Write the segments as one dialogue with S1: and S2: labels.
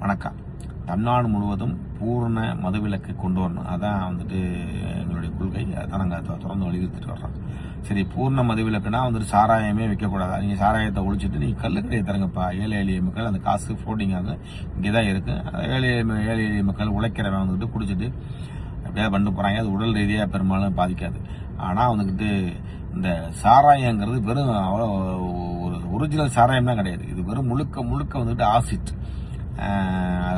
S1: வணக்கம். தமிழ்நாடு முழுவதும் பூர்ண மதுவிலக்கு கொண்டு வரணும். அதான் எங்களுடைய கொள்கை. அதான் நாங்கள் தொடர்ந்து வலியுறுத்திட்டு வர்றோம். சரி, பூர்ண மதுவிலக்குனா சாராயமே வைக்கக்கூடாது. நீங்கள் சாராயத்தை ஒழிச்சிட்டு நீங்கள் கல்லுக்கடையை தரங்கப்பா. ஏழை எளிய மக்கள் அந்த காசு ஃப்ளோட்டிங் ஆகும் இங்கே தான் இருக்கு. ஏழை எளிய மக்கள் உழைக்கிறவன் குடிச்சிட்டு அப்படியே பண்ணு போகிறாங்க. அது உடல் ரீதியாக பெரும்பாலும் பாதிக்காது. ஆனால் இந்த சாராயங்கிறது வெறும் அவ்வளோ ஒரு ஒரிஜினல் சாராயம் தான் கிடையாது. இது வெறும் முழுக்க ஆசிட்.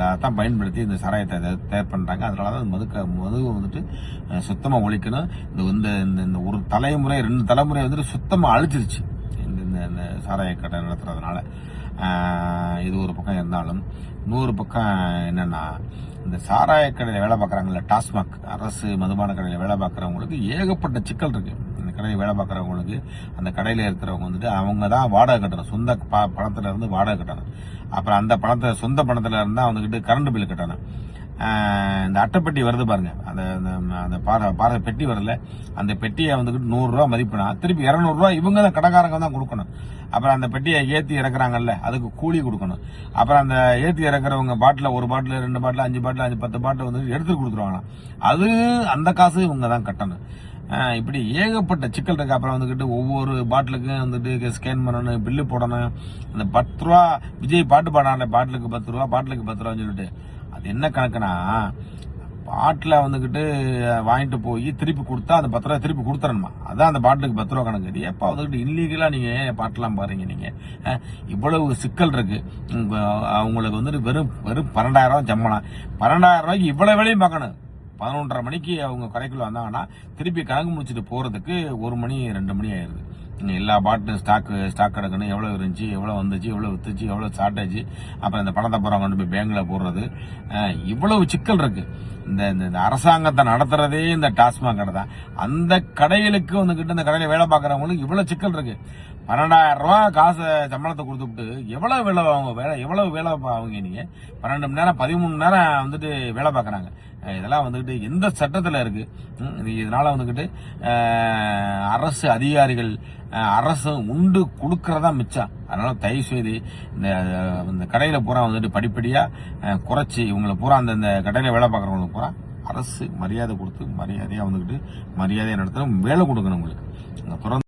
S1: அதான் பயன்படுத்தி இந்த சாராயத்தை தயார் பண்றாங்க. அதனாலதான் மது சுத்தமா ஒழிக்கணும். இந்த ஒரு தலைமுறை 2 தலைமுறை சுத்தமா அழிச்சிருச்சு இந்த சாராய கடை நடத்துறதுனால. இது ஒரு பக்கம் இருந்தாலும் இன்னொரு பக்கம் என்னன்னா, இந்த சாராய கடையில வேலை பார்க்கறாங்கல்ல, டாஸ்மாக் அரசு மதுபான கடையில வேலை பார்க்கறவங்களுக்கு ஏகப்பட்ட சிக்கல் இருக்கு. இந்த கடையில் வேலை பார்க்கறவங்களுக்கு, அந்த கடையில இருக்கிறவங்க அவங்க தான் வாடகை கட்டணும். சொந்த பணத்துல இருந்து வாடகை கட்டணும். அப்புறம் அந்த பணத்தை சொந்த பணத்துல இருந்தா கரண்ட் பில் கட்டணும். இந்த அட்டைப்பெட்டி வருது பாருங்க, அந்த பாறை பெட்டி வருதுல, அந்த பெட்டியை 100 ரூபா மதிப்புனா திருப்பி 200 ரூபா இவங்க தான் கடைக்காரங்க தான் கொடுக்கணும். அப்புறம் அந்த பெட்டியை ஏத்தி இறக்குறாங்கல்ல, அதுக்கு கூலி கொடுக்கணும். அப்புறம் அந்த ஏத்தி இறக்குறவங்க பாட்டில 1 பாட்டில் 2 பாட்டில் 5 பாட்டில் 10 பாட்டில் எடுத்து கொடுத்துருவாங்க. அது அந்த காசு இவங்க தான் கட்டணும். இப்படி ஏகப்பட்ட சிக்கல் இருக்கு. அப்புறம் ஒவ்வொரு பாட்டிலுக்கும் ஸ்கேன் பண்ணணும், பில்லு போடணும். அந்த 10 ரூபா விஜய் பாட்டு பாடான பாட்டிலுக்கு 10 ரூபா, பாட்டிலுக்கு 10 ரூபான்னு சொல்லிட்டு, அது என்ன கணக்குனா, பாட்டில வாங்கிட்டு போய் திருப்பி கொடுத்தா அந்த 10 ரூபா திருப்பி கொடுத்துறணுமா. அதான் அந்த பாட்டிலுக்கு 10 ரூபா கணக்கு. இது எப்ப இல்லீகலா நீங்க பாட்டெல்லாம் பாருங்க. நீங்க இவ்வளவு சிக்கல் இருக்கு. அவங்களுக்கு வெறும் 12,000 ரூபாய் சம்பளம். 12,000 ரூபாய்க்கு இவ்வளவு வேலையும் பார்க்கணும். 11:30 மணிக்கு அவங்க கடைக்குள்ள வந்தாங்கன்னா திருப்பி கணக்கு முடிச்சுட்டு போறதுக்கு 1 மணி 2 மணி ஆயிருது. எல்லா பாட்டும் ஸ்டாக் கிடக்கணும். எவ்வளவு இருந்துச்சு, எவ்வளவு வந்துச்சு, எவ்வளவு வித்துச்சு, எவ்வளவு ஷார்டேஜ், அப்புறம் இந்த பணத்தை போறவங்க கொண்டு போய் பேங்க்ல போடுறது, இவ்வளவு சிக்கல் இருக்கு. இந்த அரசாங்கத்தை நடத்துறதே இந்த டாஸ்மாக் கடை தான். அந்த கடைகளுக்கு இந்த கடையில வேலை பார்க்கறவங்களுக்கு இவ்வளவு சிக்கல் இருக்கு. 12,000 ரூபாய் காசை சம்பளத்தை கொடுத்துட்டு எவ்வளவு வேலை அவங்க நீங்க 12 மணி நேரம் 13 மணி நேரம் வேலை பார்க்கறாங்க. இதெல்லாம் எந்த சட்டத்துல இருக்கு? இதனால அரசு அதிகாரிகள் அரசு உண்டு கொடுக்கறதா மிச்சம். அதனால தயவு செய்து இந்த கடையில பூரா படிப்படியா குறைச்சி இவங்களை பூரா அந்த கடையில வேலை பார்க்கறவங்களுக்கு பூரா அரசு மரியாதை கொடுத்து மரியாதையா மரியாதையா நடத்தணும். வேலை கொடுக்கணும் உங்களுக்கு தொடர்ந்து.